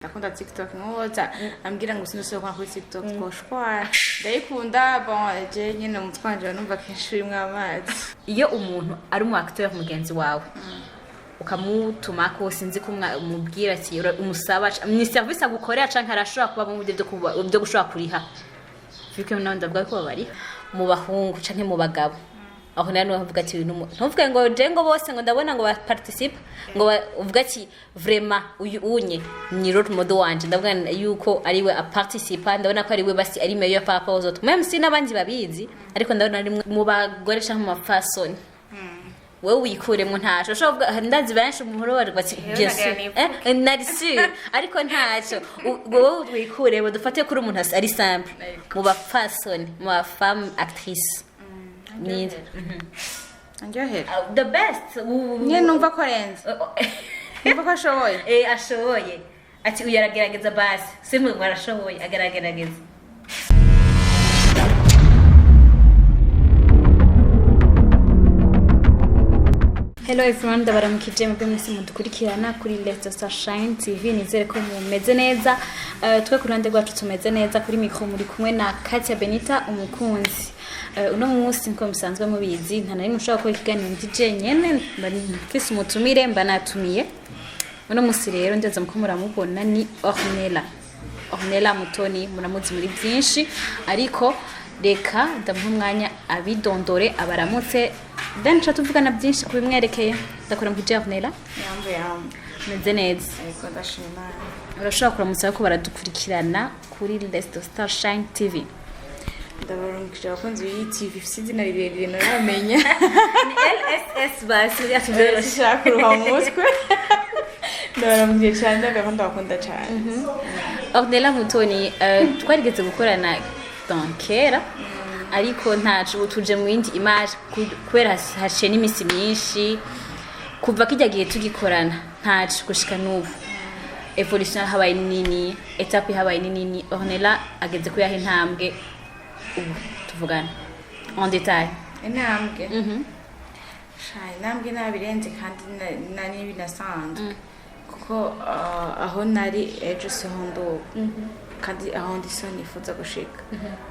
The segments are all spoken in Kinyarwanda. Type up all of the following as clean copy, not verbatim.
Ndakunda TikTok ngoza ambwira ngo sinusubira kwa kuri TikTok twoshwa ndayikunda bon je nyine mutwanje numva kenshi rimwe amazi iyo umuntu ari umu acteur mugenzi wawe ukamutuma ko sinzi ko umubwira ati umusaba ni service agukorera canke arashobora kuba mu byo gushobora kuriha fike nawe ndavuga ko bari mu bahungu canke mu bagabo aho nari bavuga ati ntuvuge ngo je ngo bose ngo ndabona ngo participe ngo uvuga ati vraiment uyu unye ni role model wanje ndavuga yuko ari we a participe ndabona ko ari we basi ari meilleur par rapport aux autres même si nabandi babizi ariko ndabona ari mu bagore canke mu mafasoni wewe wikuremo ntaco ushobora ndazi benshi umuhoro bari bati nari sûr ariko ntaco wowe wikuremo dufate kuri umuntu ari simple mu bafasoni mu femme actrice need anjohera the best nye numva ko renze numva ko ashoboye ashoboye ati uyaragerageza basi simwe mwarashoboye agaragerageza. Hello everyone, ndabaramukije mubwe mwese mudukurikirana kuri Let's Shine TV. Nizere ko mumeze neza. Twe ku ruhande rwacu tumeze neza. Kuri micro muri kumwe na Katia Benita umukunzi. Uno munsi nko musanzwe mubizi nta nari mushaka ko ikiganiro ndije nyene mfise umutumire mbanatumiye. Uno munsi rero ndeze muko muramubona ni Ornella Mutoni, muramuzi muri byinshi ariko reka ndamuha umwanya abidondore abaramutse then tuvugana byinshi kubimwerekeye. Ndakora mu Ornella yambo meze neza ariko ndashima urashobora kuramutsa ko baradukurikirana kuri Let's Shine TV. ndabarumukije abakunzi b'iyi TV ifite izina rirerire naramenya ni LSS basi yatubera shaka uruha mutwe ndabaramukije cyane ndagakunda bakunda cyane. Ornella Mutoni twarigeze gukorana kera ariko ntacu tuje mu yindi image kubera hashe n'imisi myinshi kuva kijya gihe tugikorana ntacu gushika n'ubu evolution habaye nini etape habaye nini. Ornella ageze ko yahe intambwe ubu tuvugana en détail intambwe intambwe nabirenze kandi nani binasanzwe kuko aho nari ejo sehondo kandi aho ndisa nifuza gushika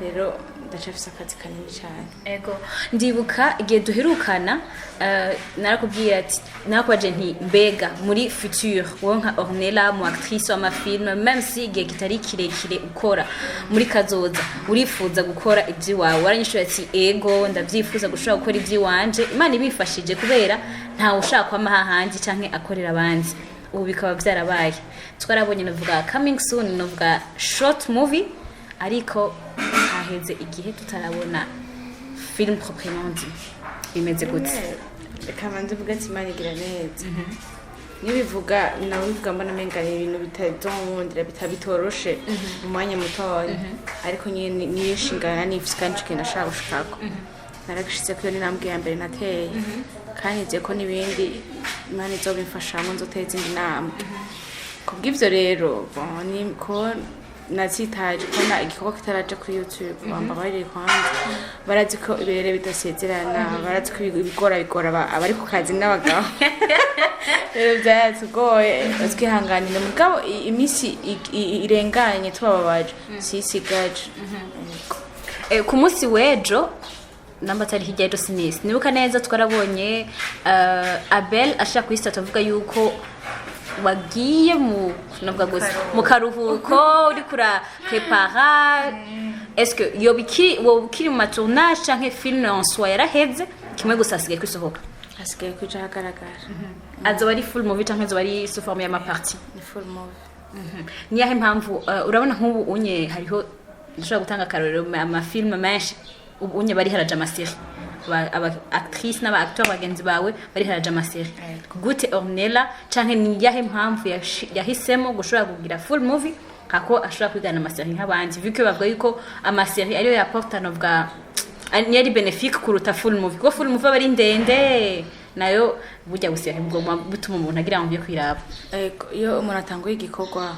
rero ndacafise akazi kanini cyane. Ego ndibuka igihe duherukana narakubwiye ati nakubaje nti mbega muri futur wowe nka Ornella mu actrice wa film même si igihe kitari kirekire ukora muri kazoza urifuza gukora ibyi wawe waranyishuye ati ego ndavyifuza gushaka gukora ibyi wanje Imana ibifashije kubera nta ushaka kwa mahahandi canke akorera abandi ubu bikaba byarabaye twarabonye navuga coming soon navuga short movie ariko haheze igihe tutarabona film proprement dit bimeze gute kamande vuga ati Imana igira neza nibivuga nawe bivuga mbona menga ibintu bitadondira bitabitoroshe mu mwanya mutoya ariko nyine niyishingana n'ifiskanci kena shaka gushikako naragishitse ko n'intambwe ya mbere nateye kandi nze ko nibindi Imana izobimfashamo nzoteza indi nama kubw'ivyo rero ni ko natsitaje kona igikorwa kitaraje kuri YouTube bamba bari kwanza barazi ko ibirere bidasezerana barazi ko bigora abari ku kazi n'abagabo rero byatugoye twihanganira mugabo imisi irenganye tubabaje sisigaje ku munsi wejo namba tari hirya y'ejo sinisi nibuka neza twarabonye Abel ashaka kwisata avuga yuko wagiye mu karuhuko uri kura prepara est-ce que yo bikiri mu tournage canke film en soi yaraheze kimwe gusa asigaye kwisohoka asigaye kuja hagaragara azoba ari full movie canke azoba ari sous forme ya partie ni full movie niyahe mpamvu urabona nk'ubu unye hariho ndashaka gutanga karorero ama film menshi unye bari haraje amaseri aba actrice n'aba acteur bagenzi bawe bari haraje amaseri gute Ornella canke niyahe mpamvu yahisemo gushobora kugira full movie kako ashobora kwigana amaseri nk'abandi vuko bavuga yuko amaseri ariyo yapporta novuga ni ari benefique kuruta full movie ko full movie bari ndende nayo burya gusiya bigomba bituma umuntu agira ngo yo kwiraba iyo umuntu atanguye igikorwa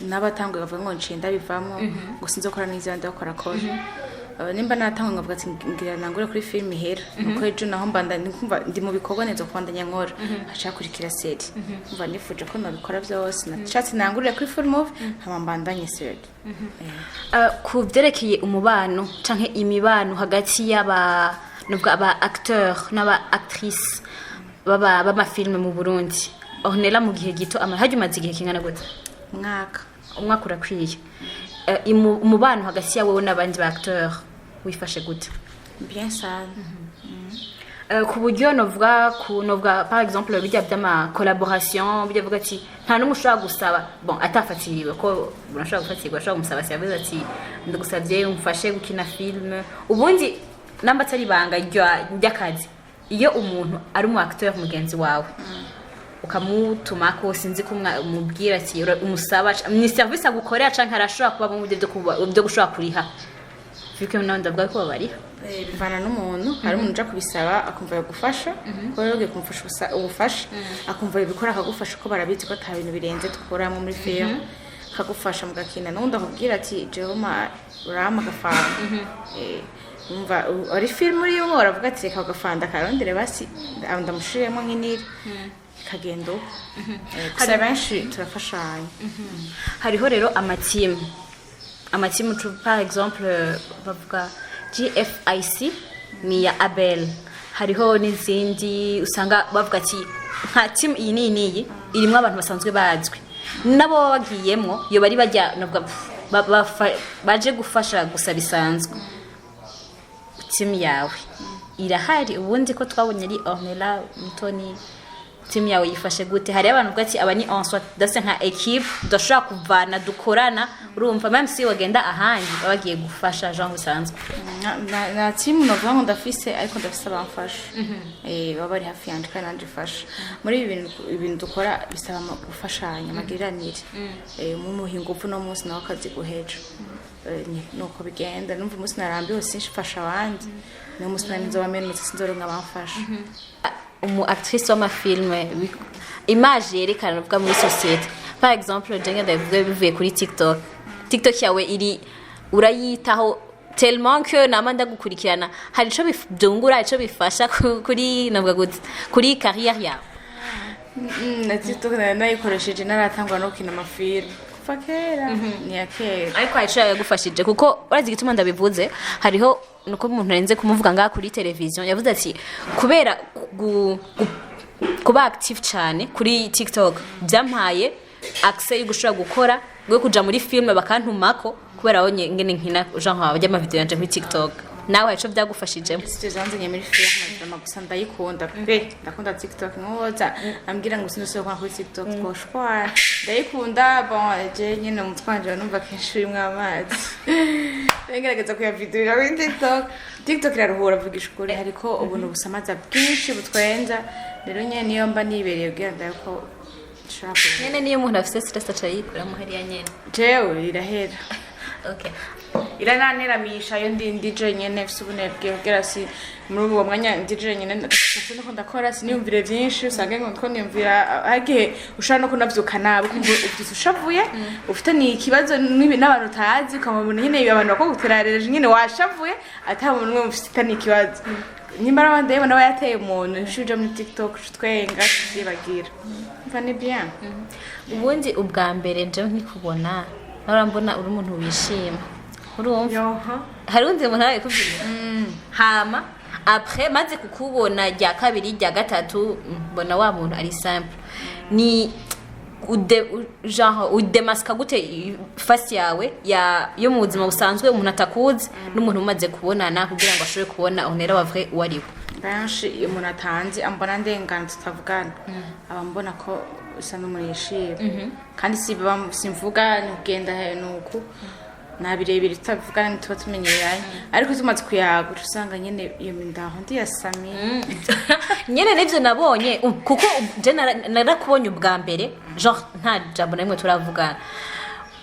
n'abatanguye bavuga ngo nshinda bivamo ngo sinzokora neza ndakora koje nimba natanga ngavuga ati ngira nangure kuri film ihera nuko ejo naho mbanda ndikumva ndi mu bikorwa neza kwandanya nkora acha kurikira seri umva nifuje ko nabikora byose nashatse nangurire kuri full movie nkaba mbandanye seri ku byerekeye umubano canke imibano hagati y'aba nubwo aba acteur n'aba actrice baba filme mu Burundi ORNELLA mu gihe gito hajya umaze igihe kingana gute umwaka urakwiye umubano hagati yawe n'abandi ba acteur wifashe gute bien ça ku buryo novuga par exemple bijya by'ama collaboration bijya vuga ati nta numwe ushobora gusaba bon atafatiriwe ko urashobora gufatirwa ashobora kumusaba service ati ndagusabye umfashe gukina film ubundi namba atari banga ry'akazi iyo umuntu ari umu acteur mugenzi wawe ukamutuma ko sinzi kumubwira ati umusaba ni service agukorera canke arashobora kuba mu byo gushobora kuriha bike none ndavuga ko bari bivana n'umuntu hari umuntu uja kubisaba akumva yagufasha ko yoge kumfasha ubufasha akumva yabikora akagufasha ko barabizi ko ata bintu birenze dukoramo muri film akagufasha mugakina n'undi akubwira ati Jehoma urama gafana umva ari film uri yo uravuga ati reka gafanda karondere basi ndamushiremo nk'iniri kagendo kusa benshi turafashanya hariho rero amatimu par exemple bavuga GFIC ni ya Abel hariho n'izindi usanga bavuga ati nka team iyi niyi irimo abantu basanzwe bazwi nabo bagiyemwo yo bari bajya baje gufasha gusa bisanzwe team yawe irahari ubundi ko twabonye ari ORNELLA Mutoni team yawe yifashe gute hari abantu bwati abani en soit dase nka equipe doshaka kuvana dukorana urumva même si wagenda ahandi bagiye gufasha Jean busanzwe na team no vango ndafise ariko ndafise abamfasha baba ari hafi yanje kandi nanje fasha muri ibintu dukora bisaba gufashanya magiranire mu muhingo upfu no munsi nawo kazi guhejo nuko bigenda numva umunsi narambiwe sinshifasha abandi no munsi narinzo bamenutse sinzoronka abamfasha umu actrice wa filme image yerekana uvuga muri societe par exemple jenga ndavuga bivuye kuri TikTok yawe iri urayitaho tellement que namanda gukurikirana hari ico byungura ico bifasha kuri navuga gute kuri carrière yawe na TikTok nayikoresheje naratangwa no kina amafilme fakera ni yakera ariko ayica yagufashije kuko urazi gituma ndabivuze hariho nuko umuntu arenze kumuvuga ngaha kuri television yavuze ati kubera kuba active cyane kuri TikTok byampaye access yo gushobora gukora gwe kuja muri filme bakantumako kubera aho ngene nkina genre abajya ama video yanje muri TikTok nawe ico byagufashije sizanze muri filme gusa ndayikunda ndakunda TikTok nkoza ambwira ngo sinose kwa kuri TikTok koshwa ndayikunda bon je nyine umutwanje numva kenshi imwe amazi ngerageza kuya video kuri TikTok iraruhura vugisha kuri hariko ubuntu busamaza bwinshi butwenza rero nyene niyo mba nibereye bwenda ko nyene niyo umuntu afite stress acayikura mu hariya nyene jewe irahera okay irananiramisha yo ndi DJ nyene fsubune bwegera si muri uwo mwanya DJ nyene ndakunda ndakora siniyumvire byinshi usange ngo ko niyumvira age ushaka no kunavyuka nabo kumva ufite ushavuye ufite ni ikibazo n'abantu tazi ukamubona nyene abantu bako guterareje nyene washavuye atamuntu umwe ufite ni ikibazo nimbara abandi nawe yateye umuntu shuje muri TikTok twenga zibagira mva ni bien ubundi ubwa mbere nje nkikubona narambona uri umuntu wishima urumva hari undi umuntu ari kubwira hama après maze kukubona rya kabiri rya gatatu mbona wa muntu ari simple ni udemaska gute face yawe yo mu buzima busanzwe umuntu atakuzi n'umuntu umaze kubonana kugira ngo ashobore kubona ORNELLA wa vrai wariwe benshi umuntu atanzi ambona ndengana tutavugana abambona ko usa n'umurishire kandi simvuga n'ugenda nuko nabirebire tutavugana nituba tumenyeranye ariko tumaze kuyagura usanga nyene iyo ndaho ndi yasami nyene nivyo nabonye kuko je narakubonye ubwa mbere genre nta jambo namwe turavugana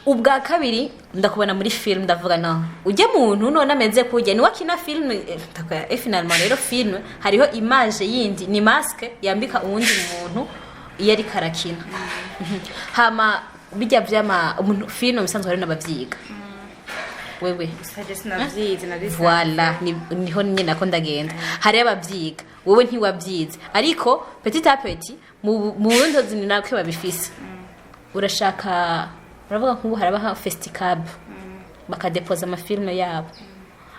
ubwa kabiri ndakubona muri film ndavuga no uje muntu none ameze kujye ni wakina film takaya finalement rero film hariho image yindi ni masque yambika uwundi muntu iyo ari karakina hama bijya vyama film bisanzwe ari nabavyiga wewe sinavyize navyize voilà niho nyine nako ndagenda hari abavyiga wewe ntiwavyize ariko petit à petit mu Burundi ni nako babifise urashaka uravuga nk'ubu harabaha festival bakadepoza amafilme yabo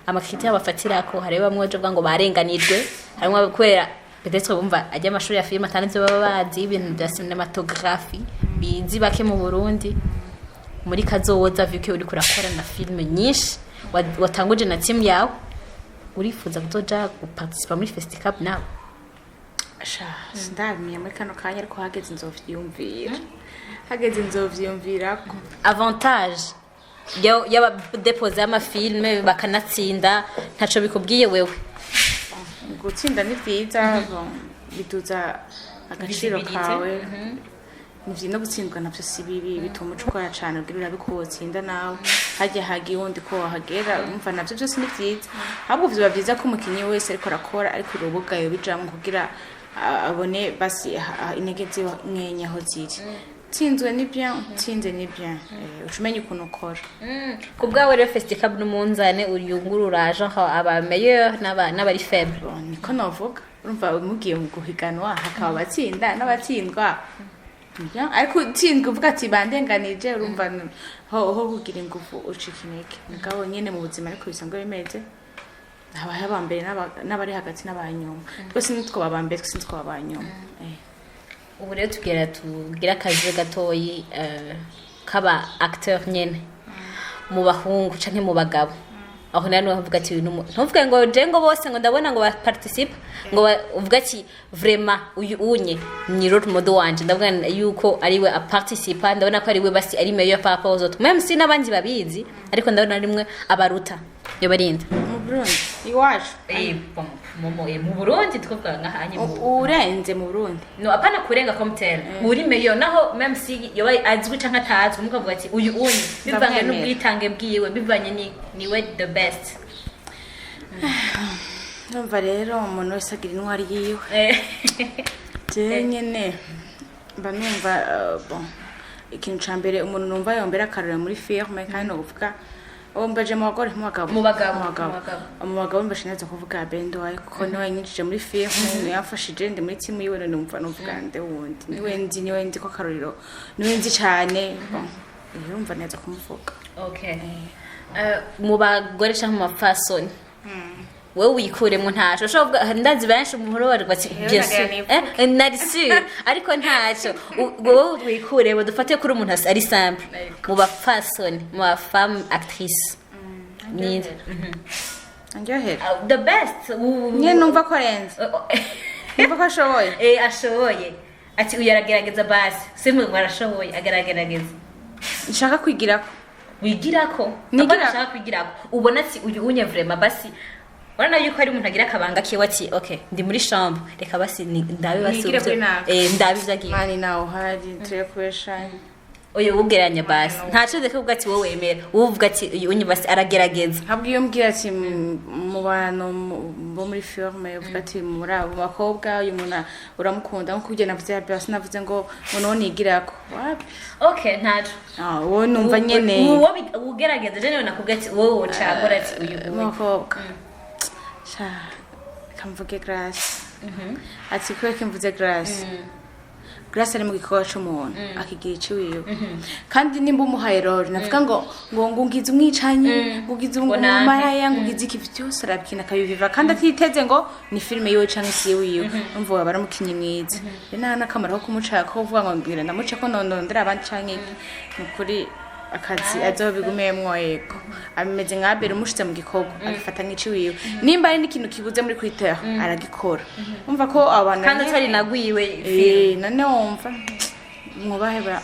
amakiti yabafatirako hari bamwe bavuga ngo barenganijwe harimo kubera peut-être bumva ajya amashuri ya filme atanditse baba bazi ibintu bya cinematography bizi bake mu Burundi muri kazoza vuke uri kurakora na filme nyinshi watanguje na team yawe urifuza kuzoja guparticipa muri festival nawe ndabimye muri kano kanya ariko hageze nzovyumvira avantage yaba deposer amafilme bakanatsinda ntaco bikubwiye wewe gutsinda ni vyiza biduza agaciro kawe nivyo no gutsindwa navyo si bibi bituma ucukora cane ugira urabikotsinda nawe hajya hagiye wundi ko wahagera umva navyo byose ni vyiza ahubwo vyo bavyiza ko umukinyi wese ariko arakora ariko urubuga yo bijamwe kugira abone basi intege ziwe nkenya aho ziri tsinzwe ni bien tsinze ni bien ucumenye ukuntu ukora kubwawe rero festival n'umunzane uriyungurura genre aba meilleur n'abari faible niko novuga urumva mugiye mu guhiganwa hakaba batsinda n'abatsindwa ariko utsindwa uvuga ati bandenganije urumva ho kugira ingufu ucika intege mugabo nyene mu buzima ariko bisanzwe bimeze habaye abambere n'abari hagati n'abanyuma twese nitwo babambere twese nitwo babanyuma ubu rero tugira akazi gatoyi kaba acteur nyene mu bahungu canke mu bagabo aho nani bavuga ati ntuvuge ngo je ngo bose ngo ndabona ngo participe ngo uvuga ati vraiment uyu unye ni role model wanje ndavuga yuko ari we a participe ndabona ko ari we basi ari meilleur par rapport aux autres même si nabandi babizi ariko ndabona rimwe abaruta yo barinda mu Burundi iwacu mu Burundi twavuga nka hanye urenze mu Burundi no apana kurenga komtel uri meilleur naho même si yo azwi canka atazwi mukavuga ati uyu unye bivanye n'ubwitange bwiwe bivanye ni we the best numva rero umuntu wese agira intwari yiwe je nyene mba numva bon ikintu cambere umuntu numva yombera akarura muri firme kandi no kuvuga mbaje mu bagabo mbashineza kuvuga bendo wayo kuko niwe nyinjije muri firme yafashije ndi muri team yiwe numva nde wundi niwe ndi ko karuriro niwe nzi cyane urumva neza kumuvuga okay mu bagore cyangwa mu mafasoni wewe wikuremo ntaco ushobora ndazi benshi umuhoro bari bati narisi ariko ntaco wewe wikuremo dufate kuri umuntu ari simple mu bafasoni mu femme actrice ni anjohera the best nye numva ko renze numva ko ashoboye ashoboye ati uyaragerageza basi simwe mwarashoboye agaragerageza nshaka kwigirako wigirako nshaka kwigirako ubona ati uyu unye vraiment basi Wana yuko ari umuntu agira akabanga kiwe ati okay ndi muri chambre reka basi ndabe basi ndabe byagiye mani nawo hari turekwesha oyo ugeranya basi ntaco deka kuvuga ati wowe wemera uvuga ati unyi basi aragerageza habwo iyo mbwira ati mu bantu bo muri firme uvuga ati muri abo bakobwa uyu muntu uramukunda nko kugena navuze basi navuze ngo none igirako wapi okay ntaco wowe numva nyene wowe ugerageza je nakubwa ati wowe ucagora ati uyu bakobwa kamvuge Grace ati kweke mvuze Grace Grace ari mu gikorwa cy'umuntu akigira iciwiwe kandi nimba umuhaye role navuga ngo ngize umwicanyi ngugize umumaya ngugize iki byose arabikina kabiviva kandi atiteze ngo ni filme yiwe canke si yiwe umva baramukinye mwiza rena nakamara ko kumucaka ko uvuga ngo ngira ndamuce ko ndondera abandi canke nukuri akazi azobigumeyemwo yego ameze nka Abel umushitse mu gikorwa agifata nk'iciwiwe nimba ari n'ikintu kibuze muri kwitera aragikora umva ko abantu kandi atari nagwiwe none wumva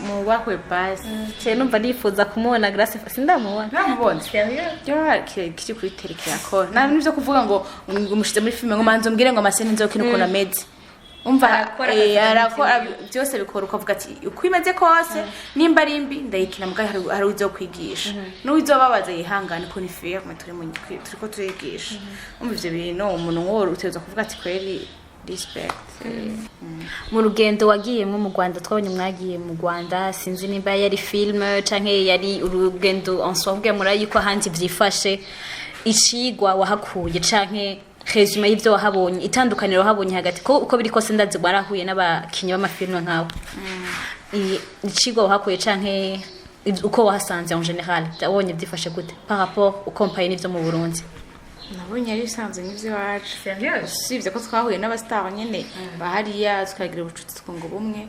mwubahwe basi cye numva nifuza kumubona Grace sindamubona namubona kiri kuri tereke yakora nta n'ivyo kuvuga ngo umushitse muri filme ngo manzo mbwire ngo amasene nzokina ukuntu ameze umva arakora byose bikora ukavuga ati ukwimeze kose nimba ari mbi ndayikina mugaye hari uzo kwigisha n'uwizobabaza yihangane ko ni firme turiko turigisha umva ivyo bintu umuntu woro uteza kuvuga ati kweri respect. Mu rugendo wagiyemo mu Rwanda twabonye mwagiye mu Rwanda sinzi niba yari film canke yari urugendo en soi ubwe murayi ko ahandi vyifashe icigwa wahakuye canke resume y'ivyo wahabonye itandukaniro wahabonye hagati ko uko biri kose ndazi barahuye n'abakinyi b'amafilme nkawe icigwa wahakuye canke uko wahasanze en general wabonye vyifashe gute par rapport ukompaye n'ivyo mu Burundi? Nabonye ari bisanzwe n'ivyo wacu usibye ko twahuye n'abastar nyene bahariya tukagira ubucuti twunga bumwe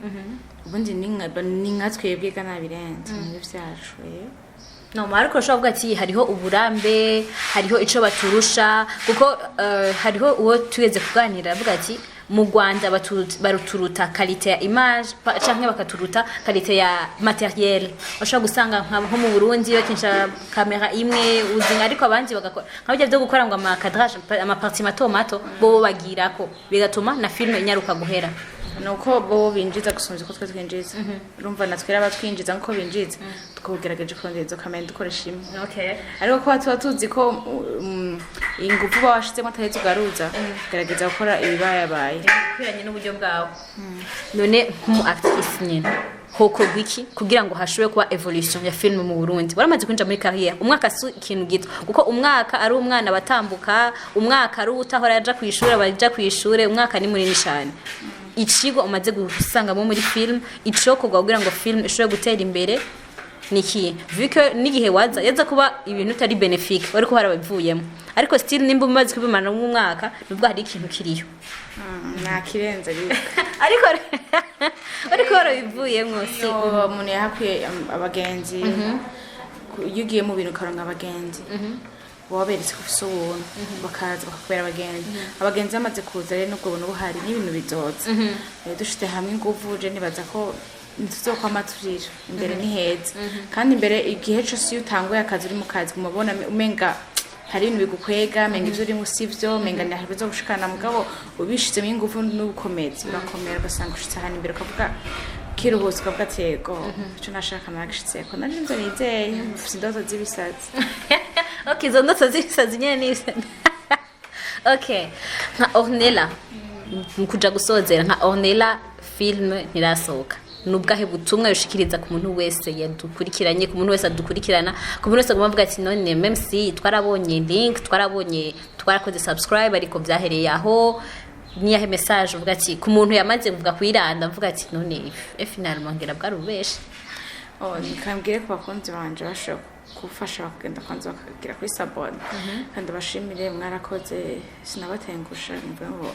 ubundi ni nka twebwe kana birenze mu byacu no mariko ushobora kuvuga ati hariho uburambe hariho ico baturusha kuko hariho uwo tugeze kuganira avuga ati mu Rwanda baruturuta qualité ya image canke bakaturuta qualité ya matériel bashobora gusanga nko mu Burundi bakinsha kamera imwe uzinga ariko abandi bagakora nkabyo byo gukora ngo amakadrage amaparti mato bo bagirako bigatuma na filme inyaruka guhera nuko bo binjiza gusumvya ko twe twinjiza urumva natwe abatwinjiza nko binjiza tukugerageje kondezo kamera dukoresha imwe okay ariko ko tuba tuzi ko ingufu bashizemo ataheze ugaruza gerageza gukora ibibayabaye kwiranye n'uburyo bwawe none nk'umu actrice nyene hoko gwiki kugira ngo hashobore kuba evolution ya film mu Burundi baramaze kwinja muri carrière umwaka su ikintu gito kuko umwaka ari umwana batambuka umwaka ari utahora yaja kwishura baja kwishura umwaka ni munini cyane ikigo umaze gusangamo muri film icokorwa kugira ngo film ishobore gutera imbere niki vuko nigihe yaza kuba ibintu utari benefique bari ko harabivuyemo ariko still nimba umaze kubimana mu mwaka nubwo hari ikintu kiriyo nakirenze ariko barabivuyemo si umuntu yahakuye abagenzi yugiye mu bintu karonga abagenzi waberetse ko ubuntu bakaza bakakubera abagenzi bamaze kuza rero nubwo buntu buhari n'ibintu bizoza dushite hamwe ingufu je nibaza ko nzoko amaturira imbere ni heza kandi imbere igihe cyose iyo utanguye akazi uri mu kazi kumubona umenga hari ibintu bigukwega menga ivyo uri musivyo menga ni bizo gushikana mugabo ubishizemo ingufu n'ubukomezi urakomera ugasanga ushitse hano imbere ukavuga kiruhutse ukavuga tego ico nashaka nagishitseko nari nzo nizeye mfite indoto z'ibisazi okay zo ndoto z'ibisazi nyene nisa okay nka Ornella mukuja gusozera nka Ornella film ntirasohoka nubwahe butumwa yoshikiriza ku muntu wese yadukurikiranye ku muntu wese adukurikirana ku muntu wese avuga ati none même si twarabonye link twarakoze subscribe ariko byahereye aho niyahe message uvuga ati ku muntu yamaze kuvuga kwiranda avuga ati none finalement ngira bwarubeshe nikambwire ku bakunzi banje basho kufasha bakagenda kwanza bakagira kuri sabone kandi bashimire mwarakoze sinabatengusha mvuga ngo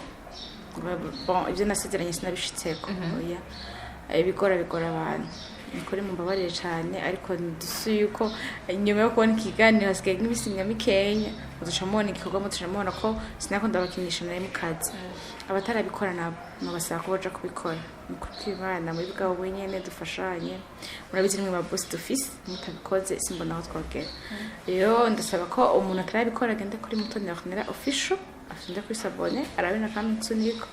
bon ibyo nasezeranye sinabishitseko oya bikora abantu nikore mumbabarire cyane ariko ndusuye yuko nyuma yo kubona ikiganiro hasigaye nk'ibisinga mikenya uducamona igikorwa mutucamona ko sinakunda bakinisha naye mu kazi abatarabikora nabo nabasaba ko baja kubikora nikukibana muri bwabo wenyene dufashanye murabizi nimwe ba boss d'office mutabikoze simbona aho twogera rero ndasaba ko umuntu atarabikora agende kuri Mutoni Ornella official afinde kuri sabone arabena kandi nsuniko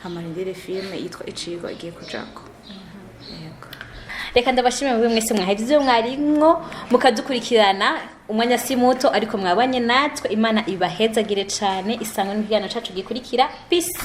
hamarindire filme yitwa Icigo igiye kujako reka ndabashimira mwe mwese mwahivye mwarimwo mukadukurikirana umwanya si muto ariko mwabanye natwe Imana ibahezagire cyane isangwe n'ikigana cacu gikurikira peace.